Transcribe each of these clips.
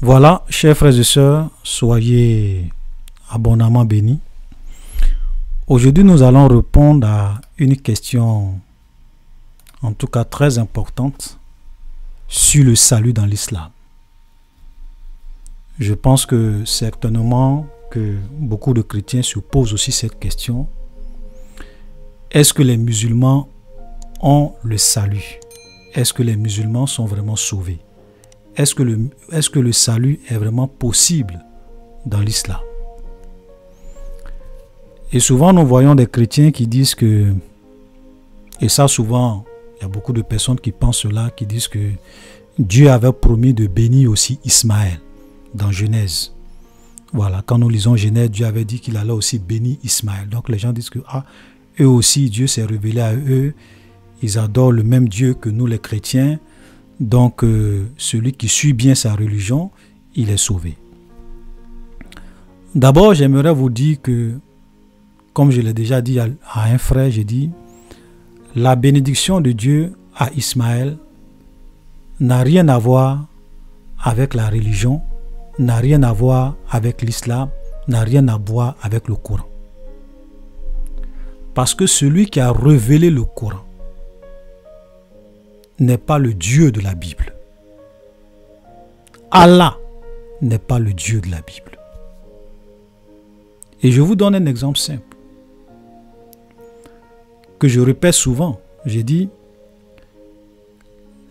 Voilà, chers frères et sœurs, soyez abondamment bénis. Aujourd'hui, nous allons répondre à une question, en tout cas très importante, sur le salut dans l'islam. Je pense que certainement que beaucoup de chrétiens se posent aussi cette question. Est-ce que les musulmans ont le salut? Est-ce que les musulmans sont vraiment sauvés? Est-ce que le salut est vraiment possible dans l'islam? Et souvent, nous voyons des chrétiens qui disent que, et ça souvent, il y a beaucoup de personnes qui pensent cela, qui disent que Dieu avait promis de bénir aussi Ismaël dans Genèse. Voilà, quand nous lisons Genèse, Dieu avait dit qu'il allait aussi bénir Ismaël. Donc les gens disent que eux aussi, Dieu s'est révélé à eux. Ils adorent le même Dieu que nous les chrétiens. Donc celui qui suit bien sa religion, il est sauvé. D'abord, j'aimerais vous dire que, comme je l'ai déjà dit à un frère, j'ai dit, la bénédiction de Dieu à Ismaël n'a rien à voir avec la religion, n'a rien à voir avec l'islam, n'a rien à voir avec le Coran. Parce que celui qui a révélé le Coran n'est pas le Dieu de la Bible. Allah n'est pas le Dieu de la Bible. Et je vous donne un exemple simple que je répète souvent. J'ai dit,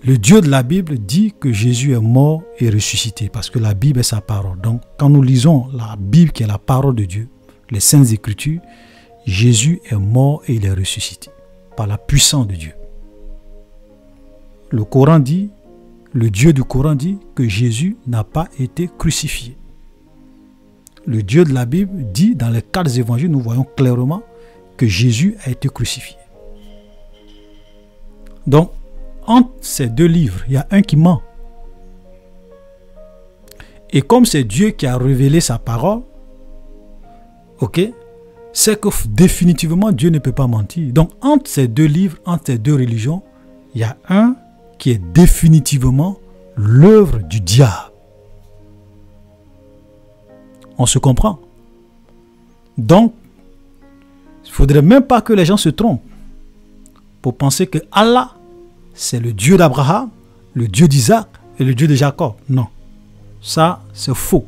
le Dieu de la Bible dit que Jésus est mort et ressuscité parce que la Bible est sa parole. Donc, quand nous lisons la Bible qui est la parole de Dieu, les Saintes Écritures, Jésus est mort et il est ressuscité par la puissance de Dieu. Le Coran dit, le Dieu du Coran dit que Jésus n'a pas été crucifié. Le Dieu de la Bible dit, dans les 4 évangiles, nous voyons clairement que Jésus a été crucifié. Donc, entre ces deux livres, il y a un qui ment. Et comme c'est Dieu qui a révélé sa parole, ok, c'est que définitivement Dieu ne peut pas mentir. Donc, entre ces deux livres, entre ces deux religions, il y a un qui est définitivement l'œuvre du diable. On se comprend. Donc, il ne faudrait même pas que les gens se trompent pour penser que Allah, c'est le Dieu d'Abraham, le Dieu d'Isaac et le Dieu de Jacob. Non, ça c'est faux.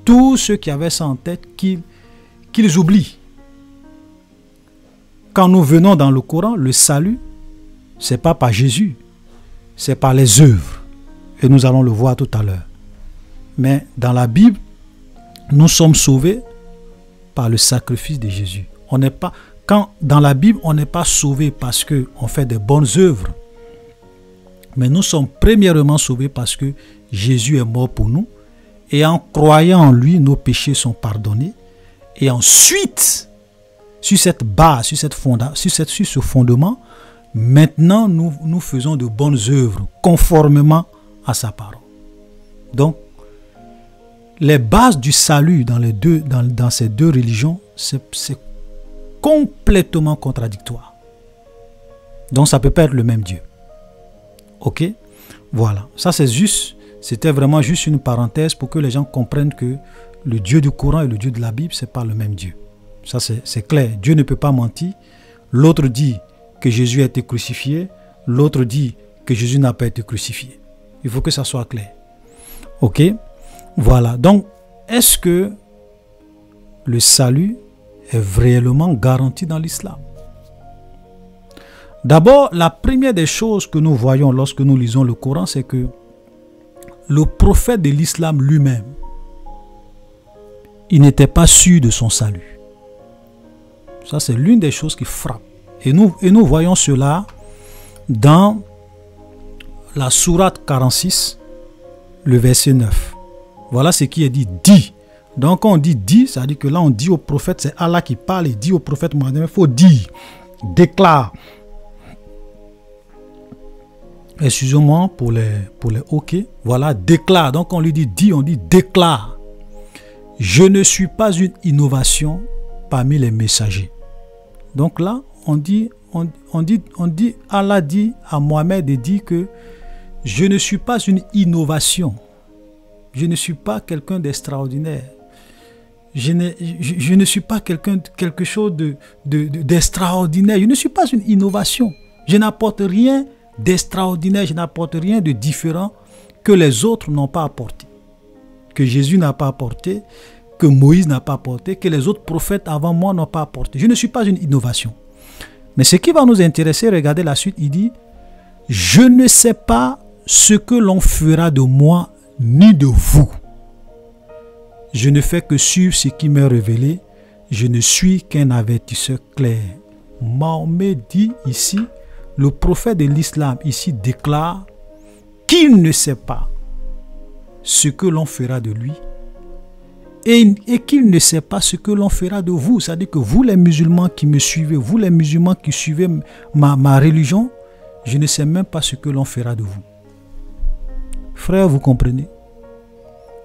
Tous ceux qui avaient ça en tête, qu'ils oublient. Quand nous venons dans le Coran, le salut, ce n'est pas par Jésus, c'est par les œuvres. Et nous allons le voir tout à l'heure. Mais dans la Bible, nous sommes sauvés par le sacrifice de Jésus. On n'est pas, dans la Bible, on n'est pas sauvé parce qu'on fait des bonnes œuvres. Mais nous sommes premièrement sauvés parce que Jésus est mort pour nous. Et en croyant en lui, nos péchés sont pardonnés. Et ensuite, sur cette base, sur ce fondement, maintenant nous faisons de bonnes œuvres conformément à sa parole. Donc, les bases du salut dans ces deux religions, c'est complètement contradictoire. Donc, ça ne peut pas être le même Dieu. Ok? Voilà. Ça, c'était vraiment juste une parenthèse pour que les gens comprennent que le Dieu du Coran et le Dieu de la Bible, ce n'est pas le même Dieu. Ça, c'est clair. Dieu ne peut pas mentir. L'autre dit que Jésus a été crucifié. L'autre dit que Jésus n'a pas été crucifié. Il faut que ça soit clair. Ok? Voilà. Donc, est-ce que le salut est réellement garanti dans l'islam? D'abord, la première des choses que nous voyons lorsque nous lisons le Coran, c'est que le prophète de l'islam lui-même, il n'était pas sûr de son salut. Ça, c'est l'une des choses qui frappe. Et nous voyons cela dans la sourate 46, le verset 9. Voilà ce qui est dit, dit. Donc, quand on dit dit, ça veut dire que là, on dit au prophète, c'est Allah qui parle et dit au prophète Mohammed, il faut dire, déclare. Excusez-moi pour les OK. Voilà, déclare. Donc, on lui dit dit, on dit déclare. Je ne suis pas une innovation parmi les messagers. Donc là, on dit, Allah dit à Mohamed et dit que je ne suis pas une innovation Je ne suis pas quelqu'un d'extraordinaire. Je ne suis pas quelque chose d'extraordinaire. Je ne suis pas une innovation. Je n'apporte rien d'extraordinaire. Je n'apporte rien de différent que les autres n'ont pas apporté. Que Jésus n'a pas apporté, que Moïse n'a pas apporté, que les autres prophètes avant moi n'ont pas apporté. Je ne suis pas une innovation. Mais ce qui va nous intéresser, regardez la suite, il dit « Je ne sais pas ce que l'on fera de moi ni de vous. Je ne fais que suivre ce qui m'est révélé. Je ne suis qu'un avertisseur clair. » Mahomet dit ici, le prophète de l'islam ici déclare qu'il ne sait pas ce que l'on fera de lui et qu'il ne sait pas ce que l'on fera de vous. C'est-à-dire que vous les musulmans qui me suivez, vous les musulmans qui suivez ma religion, je ne sais même pas ce que l'on fera de vous. Frère, vous comprenez?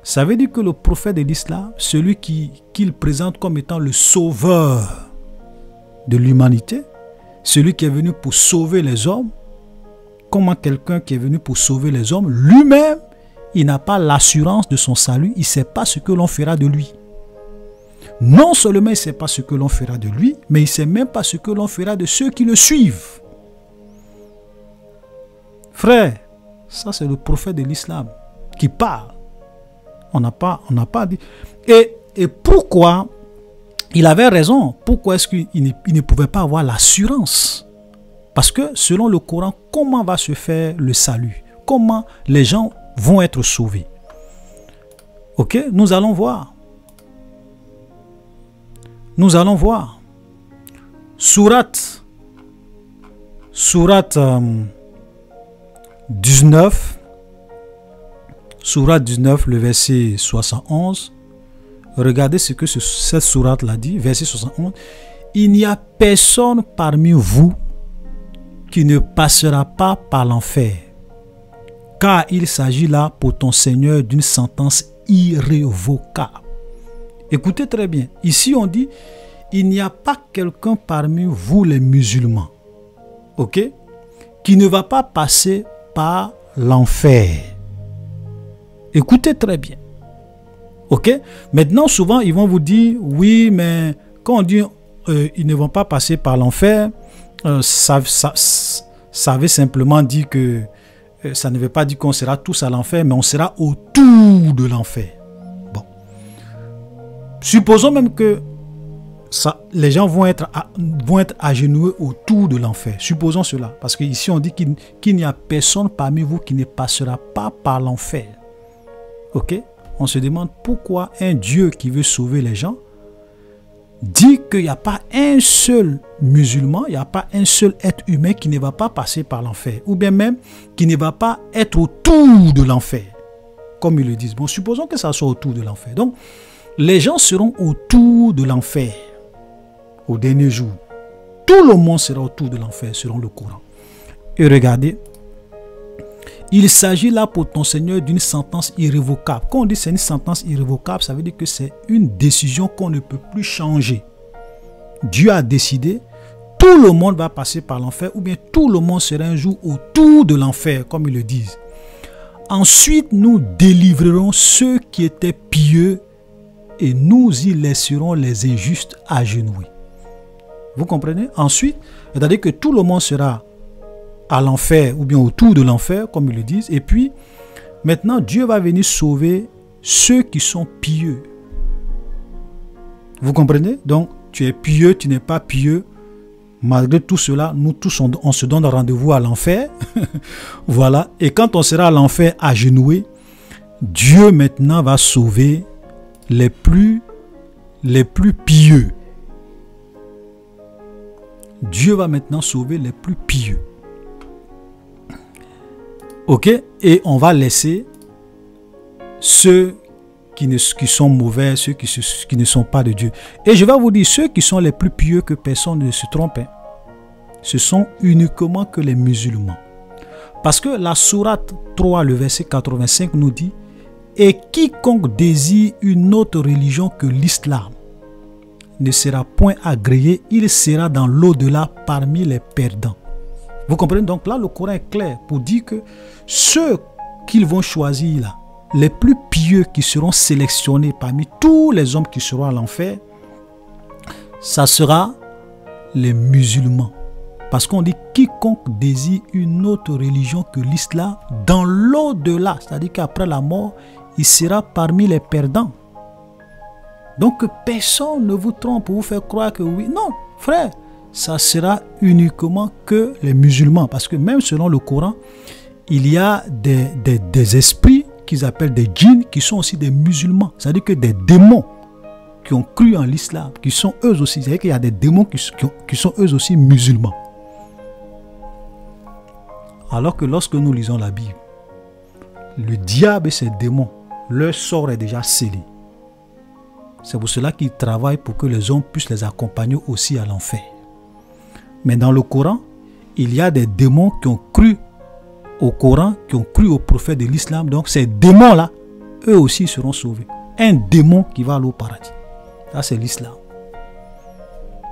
Ça veut dire que le prophète de l'islam, celui qu'il présente comme étant le sauveur de l'humanité, celui qui est venu pour sauver les hommes, comment quelqu'un qui est venu pour sauver les hommes, lui-même, il n'a pas l'assurance de son salut, il ne sait pas ce que l'on fera de lui. Non seulement il ne sait pas ce que l'on fera de lui, mais il ne sait même pas ce que l'on fera de ceux qui le suivent. Frère, ça c'est le prophète de l'islam qui parle. On n'a pas dit. Et pourquoi il avait raison? Pourquoi est-ce qu'il ne pouvait pas avoir l'assurance? Parce que selon le Coran, comment va se faire le salut? Comment les gens vont être sauvés? Ok, nous allons voir. Nous allons voir. Sourate 19. Sourate 19, le verset 71. Regardez ce que cette sourate l'a dit, verset 71. Il n'y a personne parmi vous qui ne passera pas par l'enfer, car il s'agit là pour ton Seigneur d'une sentence irrévocable. Écoutez très bien. Ici on dit, il n'y a pas quelqu'un parmi vous les musulmans, ok, qui ne va pas passer par l'enfer. Écoutez très bien. Ok? Maintenant, souvent, ils vont vous dire, oui, mais quand on dit ils ne vont pas passer par l'enfer, ça veut simplement dire que ça ne veut pas dire qu'on sera tous à l'enfer, mais on sera autour de l'enfer. Bon. Supposons même que les gens vont être agenouillés autour de l'enfer. Supposons cela. Parce qu'ici, on dit qu'il n'y a personne parmi vous qui ne passera pas par l'enfer. Ok? On se demande pourquoi un Dieu qui veut sauver les gens dit qu'il n'y a pas un seul musulman, il n'y a pas un seul être humain qui ne va pas passer par l'enfer, ou bien même qui ne va pas être autour de l'enfer, comme ils le disent. Bon, supposons que ça soit autour de l'enfer. Donc, les gens seront autour de l'enfer au dernier jour. Tout le monde sera autour de l'enfer selon le Coran. Et regardez, il s'agit là pour ton Seigneur d'une sentence irrévocable. Quand on dit c'est une sentence irrévocable, ça veut dire que c'est une décision qu'on ne peut plus changer. Dieu a décidé, tout le monde va passer par l'enfer, ou bien tout le monde sera un jour autour de l'enfer, comme ils le disent. Ensuite, nous délivrerons ceux qui étaient pieux et nous y laisserons les injustes agenouillés. Vous comprenez? Ensuite, c'est-à-dire que tout le monde sera à l'enfer ou bien autour de l'enfer, comme ils le disent. Et puis, maintenant, Dieu va venir sauver ceux qui sont pieux. Vous comprenez? Donc, tu es pieux, tu n'es pas pieux. Malgré tout cela, nous tous, on se donne rendez-vous à l'enfer. Voilà. Et quand on sera à l'enfer agenouillé, Dieu maintenant va sauver les plus pieux. Dieu va maintenant sauver les plus pieux. Ok? Et on va laisser ceux qui sont mauvais, ceux qui ne sont pas de Dieu. Et je vais vous dire, ceux qui sont les plus pieux, que personne ne se trompe, ce sont uniquement que les musulmans. Parce que la sourate 3, le verset 85 nous dit, et quiconque désire une autre religion que l'islam ne sera point agréé, il sera dans l'au-delà parmi les perdants. Vous comprenez? Donc là, le Coran est clair pour dire que ceux qu'ils vont choisir là, les plus pieux qui seront sélectionnés parmi tous les hommes qui seront à l'enfer, ça sera les musulmans. Parce qu'on dit quiconque désire une autre religion que l'islam dans l'au-delà, c'est-à-dire qu'après la mort, il sera parmi les perdants. Donc personne ne vous trompe pour vous faire croire que oui. Non, frère, ça sera uniquement que les musulmans. Parce que même selon le Coran, il y a des esprits qu'ils appellent des djinns qui sont aussi des musulmans. C'est-à-dire que des démons qui ont cru en l'islam, qui sont eux aussi. C'est-à-dire qu'il y a des démons qui sont eux aussi musulmans. Alors que lorsque nous lisons la Bible, le diable et ses démons, leur sort est déjà scellé. C'est pour cela qu'ils travaillent pour que les hommes puissent les accompagner aussi à l'enfer. Mais dans le Coran, il y a des démons qui ont cru au Coran, qui ont cru au prophète de l'islam. Donc ces démons-là, eux aussi seront sauvés. Un démon qui va aller au paradis. Ça, c'est l'islam.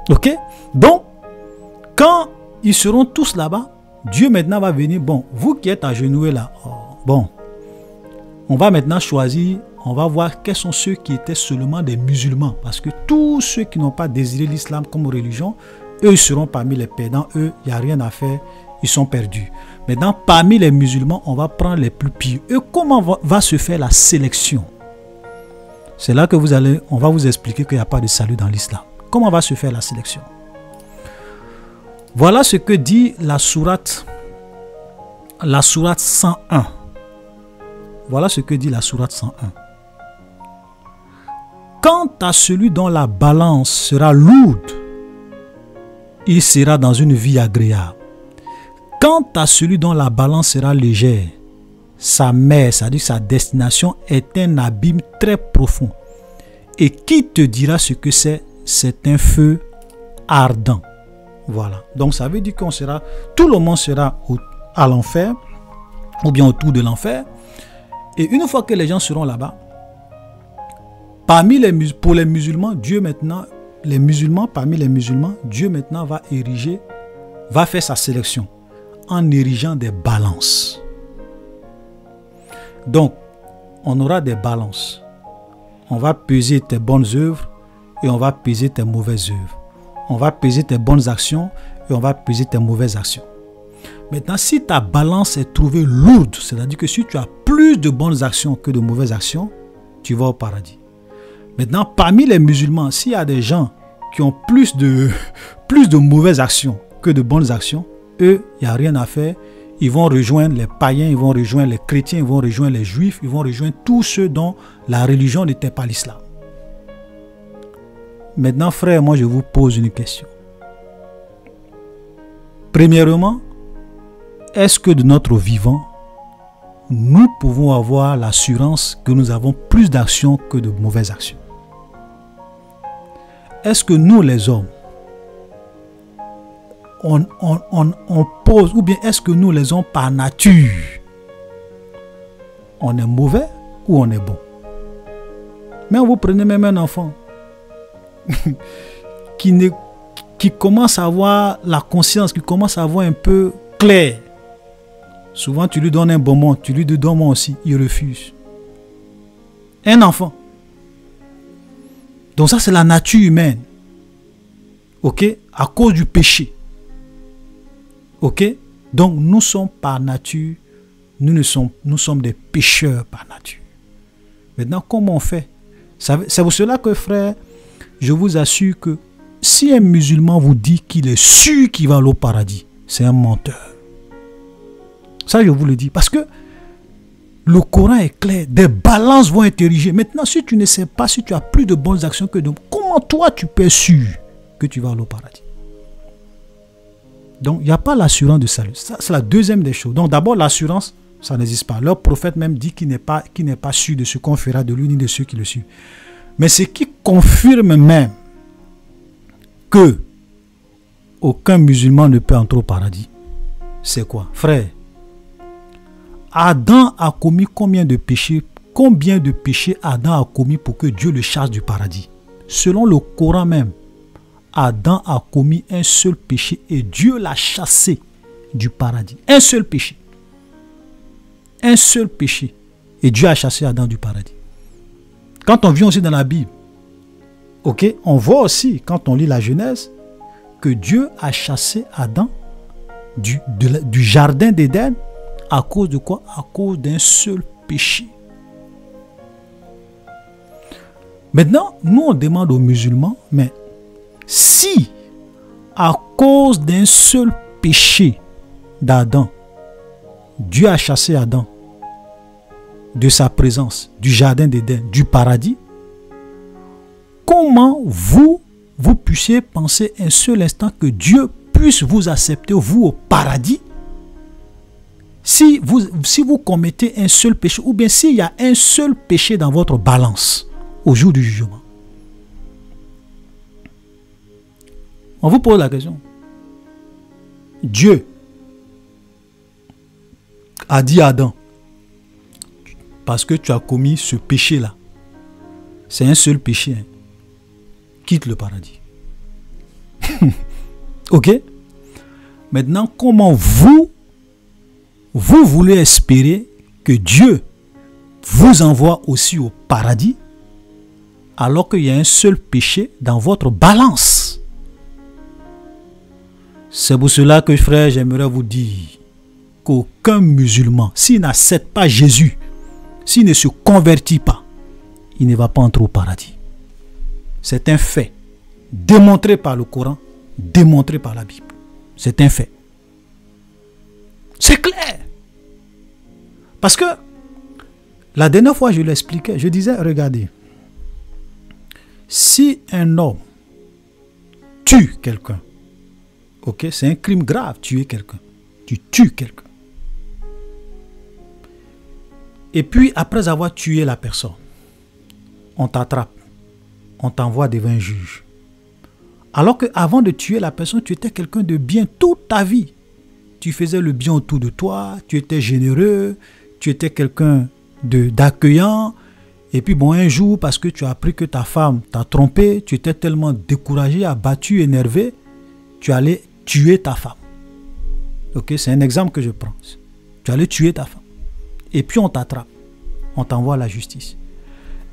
Ok? Donc, quand ils seront tous là-bas, Dieu maintenant va venir. Bon, vous qui êtes agenouillés là, bon, on va maintenant choisir, on va voir quels sont ceux qui étaient seulement des musulmans. Parce que tous ceux qui n'ont pas désiré l'islam comme religion, eux ils seront parmi les perdants. Eux, il n'y a rien à faire, ils sont perdus. Maintenant, parmi les musulmans, on va prendre les plus pieux. Et comment va se faire la sélection? C'est là que on va vous expliquer qu'il n'y a pas de salut dans l'islam. Comment va se faire la sélection? Voilà ce que dit la sourate 101. Voilà ce que dit la sourate 101. Quant à celui dont la balance sera lourde, il sera dans une vie agréable. Quant à celui dont la balance sera légère, sa mer, c'est-à-dire sa destination, est un abîme très profond. Et qui te dira ce que c'est? C'est un feu ardent. Voilà. Donc ça veut dire qu'on sera, tout le monde sera à l'enfer, ou bien autour de l'enfer. Et une fois que les gens seront là-bas, pour les musulmans, Dieu maintenant, parmi les musulmans, Dieu maintenant va faire sa sélection en érigeant des balances. Donc, on aura des balances. On va peser tes bonnes œuvres et on va peser tes mauvaises œuvres. On va peser tes bonnes actions et on va peser tes mauvaises actions. Maintenant, si ta balance est trouvée lourde, c'est-à-dire que si tu as plus de bonnes actions que de mauvaises actions, tu vas au paradis. Maintenant, parmi les musulmans, s'il y a des gens qui ont plus de mauvaises actions que de bonnes actions, eux, il n'y a rien à faire. Ils vont rejoindre les païens, ils vont rejoindre les chrétiens, ils vont rejoindre les juifs, ils vont rejoindre tous ceux dont la religion n'était pas l'islam. Maintenant, frère, moi je vous pose une question. Premièrement, est-ce que de notre vivant, nous pouvons avoir l'assurance que nous avons plus d'actions que de mauvaises actions? Est-ce que nous les hommes, on pose, ou bien est-ce que nous les hommes par nature, on est mauvais ou on est bon? Mais vous prenez même un enfant qui commence à avoir la conscience, qui commence à avoir un peu clair. Souvent tu lui donnes un bonbon, tu lui donnes moi aussi, il refuse. Un enfant. Donc ça c'est la nature humaine. Ok? À cause du péché. Ok? Donc nous sommes par nature, nous sommes des pécheurs par nature. Maintenant comment on fait? C'est pour cela que frère, je vous assure que si un musulman vous dit qu'il est sûr qu'il va aller au paradis, c'est un menteur. Ça je vous le dis parce que le Coran est clair, des balances vont être érigées. Maintenant si tu ne sais pas, si tu as plus de bonnes actions que de... Comment toi tu peux être sûr que tu vas aller au paradis? Donc, il n'y a pas l'assurance de salut. Ça, c'est la deuxième des choses. Donc, d'abord, l'assurance, ça n'existe pas. Leur prophète même dit qu'il n'est pas sûr de ce qu'on fera de lui, ni de ceux qui le suivent. Mais ce qui confirme même que aucun musulman ne peut entrer au paradis, c'est quoi? Frère, Adam a commis combien de péchés Adam a commis pour que Dieu le chasse du paradis? Selon le Coran même, Adam a commis un seul péché et Dieu l'a chassé du paradis. Un seul péché. Un seul péché. Et Dieu a chassé Adam du paradis. Quand on vient aussi dans la Bible, ok, on voit aussi, quand on lit la Genèse, que Dieu a chassé Adam du jardin d'Éden à cause de quoi? À cause d'un seul péché. Maintenant, nous on demande aux musulmans, mais si à cause d'un seul péché d'Adam, Dieu a chassé Adam de sa présence, du jardin d'Éden, du paradis, comment vous puissiez penser un seul instant que Dieu puisse vous accepter, vous, au paradis, si vous commettez un seul péché, ou bien s'il y a un seul péché dans votre balance au jour du jugement? On vous pose la question. Dieu a dit à Adam, parce que tu as commis ce péché-là, c'est un seul péché, hein, quitte le paradis. Ok? Maintenant, comment vous voulez espérer que Dieu vous envoie aussi au paradis alors qu'il y a un seul péché dans votre balance? C'est pour cela que, frère, j'aimerais vous dire qu'aucun musulman, s'il n'accepte pas Jésus, s'il ne se convertit pas, il ne va pas entrer au paradis. C'est un fait, démontré par le Coran, démontré par la Bible. C'est un fait. C'est clair. Parce que la dernière fois, je l'expliquais, je disais, regardez, si un homme tue quelqu'un, ok, c'est un crime grave, tuer quelqu'un. Tu tues quelqu'un. Et puis, après avoir tué la personne, on t'attrape, on t'envoie devant un juge. Alors qu'avant de tuer la personne, tu étais quelqu'un de bien toute ta vie. Tu faisais le bien autour de toi, tu étais généreux, tu étais quelqu'un d'accueillant. Et puis bon, un jour, parce que tu as appris que ta femme t'a trompé, tu étais tellement découragé, abattu, énervé, tu allais tuer ta femme. Ok, c'est un exemple que je prends. Tu allais tuer ta femme. Et puis on t'attrape, on t'envoie à la justice.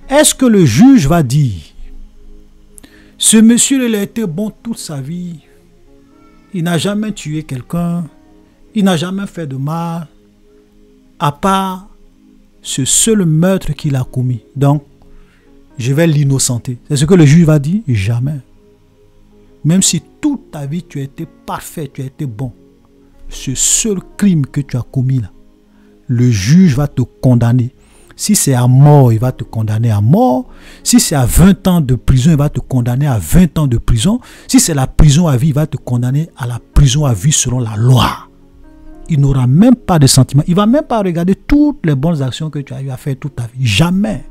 Est-ce que le juge va dire, ce monsieur, il a été bon toute sa vie, il n'a jamais tué quelqu'un, il n'a jamais fait de mal, à part ce seul meurtre qu'il a commis. Donc, je vais l'innocenter. C'est ce que le juge va dire? Jamais. Même si toute ta vie tu as été parfait, tu as été bon, ce seul crime que tu as commis là, le juge va te condamner. Si c'est à mort, il va te condamner à mort. Si c'est à 20 ans de prison, il va te condamner à 20 ans de prison. Si c'est la prison à vie, il va te condamner à la prison à vie selon la loi. Il n'aura même pas de sentiment. Il ne va même pas regarder toutes les bonnes actions que tu as eu à faire toute ta vie. Jamais.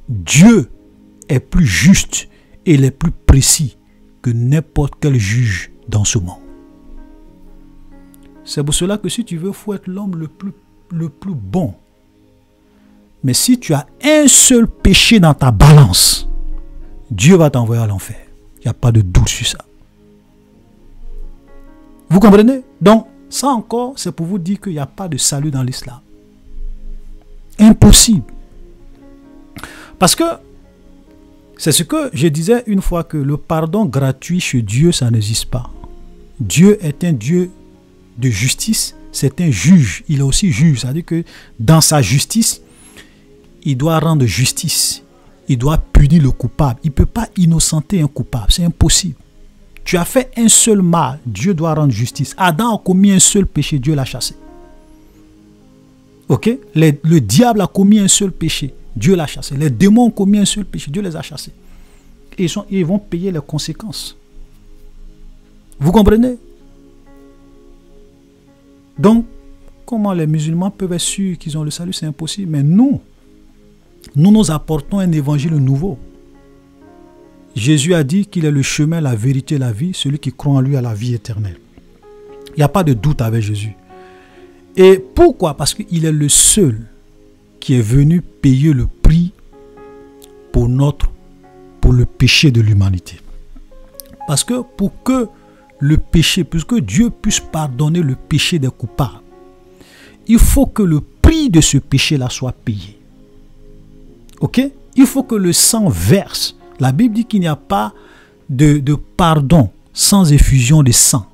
Dieu est plus juste et il est plus précis que n'importe quel juge dans ce monde. C'est pour cela que si tu veux, il faut être l'homme le plus bon. Mais si tu as un seul péché dans ta balance, Dieu va t'envoyer à l'enfer. Il n'y a pas de doute sur ça. Vous comprenez? Donc, ça encore, c'est pour vous dire qu'il n'y a pas de salut dans l'islam. Impossible. Parce que, c'est ce que je disais une fois, que le pardon gratuit chez Dieu, ça n'existe pas. Dieu est un Dieu de justice, c'est un juge. Il est aussi juge, c'est-à-dire que dans sa justice, il doit rendre justice. Il doit punir le coupable. Il ne peut pas innocenter un coupable, c'est impossible. Tu as fait un seul mal, Dieu doit rendre justice. Adam a commis un seul péché, Dieu l'a chassé. Ok? Le diable a commis un seul péché, Dieu l'a chassé. Les démons ont commis un seul péché, Dieu les a chassés. Et ils vont payer les conséquences. Vous comprenez? Donc, comment les musulmans peuvent être sûrs qu'ils ont le salut? C'est impossible. Mais nous apportons un évangile nouveau. Jésus a dit qu'il est le chemin, la vérité et la vie. Celui qui croit en lui a la vie éternelle. Il n'y a pas de doute avec Jésus. Et pourquoi? Parce qu'il est le seul qui est venu payer le prix pour le péché de l'humanité. Parce que pour que le péché, puisque Dieu puisse pardonner le péché des coupables, il faut que le prix de ce péché-là soit payé. Ok? Il faut que le sang verse. La Bible dit qu'il n'y a pas de pardon sans effusion de sang.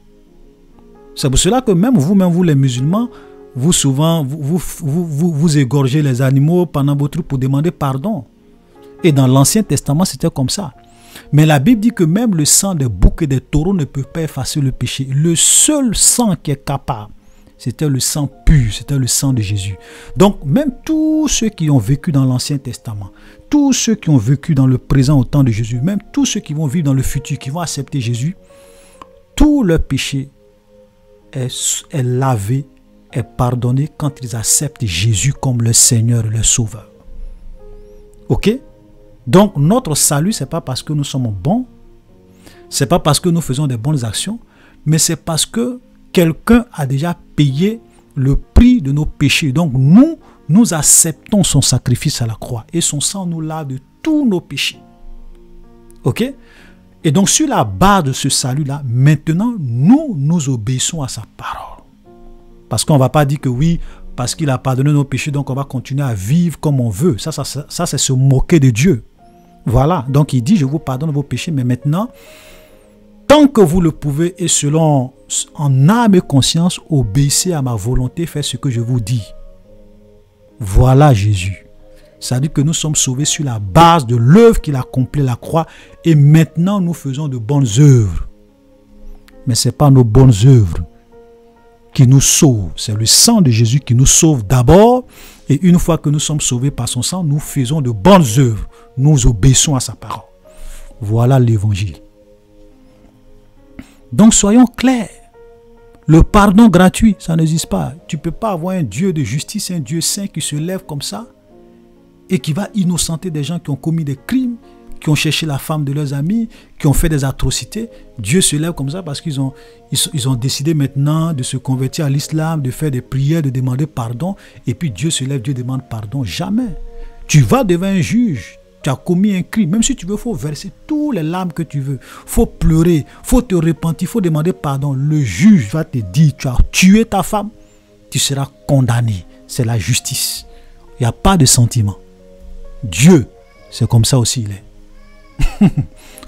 C'est pour cela que même vous les musulmans, vous souvent, vous égorgez les animaux pendant votre truc pour demander pardon. Et dans l'Ancien Testament, c'était comme ça. Mais la Bible dit que même le sang des boucs et des taureaux ne peut pas effacer le péché. Le seul sang qui est capable, c'était le sang pur, c'était le sang de Jésus. Donc, même tous ceux qui ont vécu dans l'Ancien Testament, tous ceux qui ont vécu dans le présent au temps de Jésus, même tous ceux qui vont vivre dans le futur, qui vont accepter Jésus, tout leur péché est lavé, est pardonné quand ils acceptent Jésus comme leur Seigneur et leur Sauveur. Ok? Donc, notre salut, ce n'est pas parce que nous sommes bons, ce n'est pas parce que nous faisons des bonnes actions, mais c'est parce que quelqu'un a déjà payé le prix de nos péchés. Donc, nous acceptons son sacrifice à la croix et son sang nous lave de tous nos péchés. Ok? Et donc, sur la base de ce salut-là, maintenant, nous obéissons à sa parole. Parce qu'on ne va pas dire que oui, parce qu'il a pardonné nos péchés, donc on va continuer à vivre comme on veut. Ça c'est se moquer de Dieu. Voilà. Donc, il dit, je vous pardonne vos péchés, mais maintenant, tant que vous le pouvez et selon en âme et conscience, obéissez à ma volonté, faites ce que je vous dis. Voilà Jésus. Ça dit que nous sommes sauvés sur la base de l'œuvre qu'il a accomplie à la croix et maintenant nous faisons de bonnes œuvres. Mais ce n'est pas nos bonnes œuvres qui nous sauvent. C'est le sang de Jésus qui nous sauve d'abord et une fois que nous sommes sauvés par son sang, nous faisons de bonnes œuvres. Nous obéissons à sa parole. Voilà l'évangile. Donc soyons clairs. Le pardon gratuit, ça n'existe pas. Tu ne peux pas avoir un Dieu de justice, un Dieu saint qui se lève comme ça et qui va innocenter des gens qui ont commis des crimes, qui ont cherché la femme de leurs amis, qui ont fait des atrocités. Dieu se lève comme ça parce qu'ils ont décidé maintenant de se convertir à l'islam, de faire des prières, de demander pardon. Et puis Dieu se lève, Dieu demande pardon. Jamais. Tu vas devant un juge. Tu as commis un crime, même si tu veux, il faut verser tous les larmes que tu veux. Il faut pleurer, il faut te repentir, il faut demander pardon. Le juge va te dire, tu as tué ta femme, tu seras condamné. C'est la justice. Il n'y a pas de sentiment. Dieu, c'est comme ça aussi il est.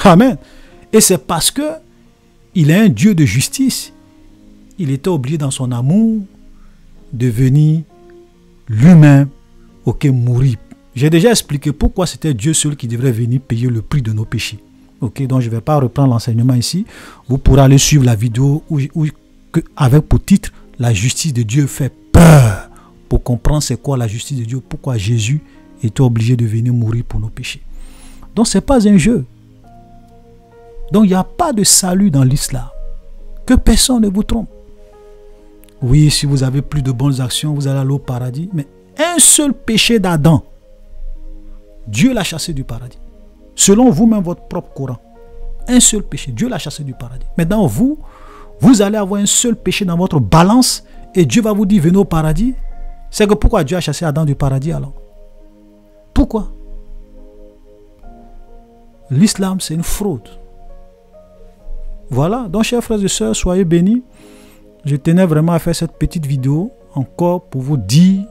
Amen. Et c'est parce que il est un Dieu de justice. Il était obligé dans son amour de venir lui-même mourir. J'ai déjà expliqué pourquoi c'était Dieu seul qui devrait venir payer le prix de nos péchés. Ok, donc je ne vais pas reprendre l'enseignement ici. Vous pourrez aller suivre la vidéo avec pour titre « La justice de Dieu fait peur » pour comprendre c'est quoi la justice de Dieu, pourquoi Jésus était obligé de venir mourir pour nos péchés. Donc ce n'est pas un jeu. Donc il n'y a pas de salut dans l'islam. Que personne ne vous trompe. Oui, si vous avez plus de bonnes actions, vous allez aller au paradis. Mais un seul péché d'Adam, Dieu l'a chassé du paradis. Selon vous-même, votre propre Coran. Un seul péché, Dieu l'a chassé du paradis. Maintenant, vous allez avoir un seul péché dans votre balance et Dieu va vous dire, venez au paradis. C'est que pourquoi Dieu a chassé Adam du paradis alors? Pourquoi? L'islam, c'est une fraude. Voilà, donc chers frères et sœurs, soyez bénis. Je tenais vraiment à faire cette petite vidéo encore pour vous dire,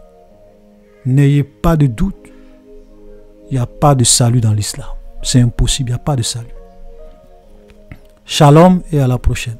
n'ayez pas de doute. Il n'y a pas de salut dans l'islam. C'est impossible, il n'y a pas de salut. Shalom et à la prochaine.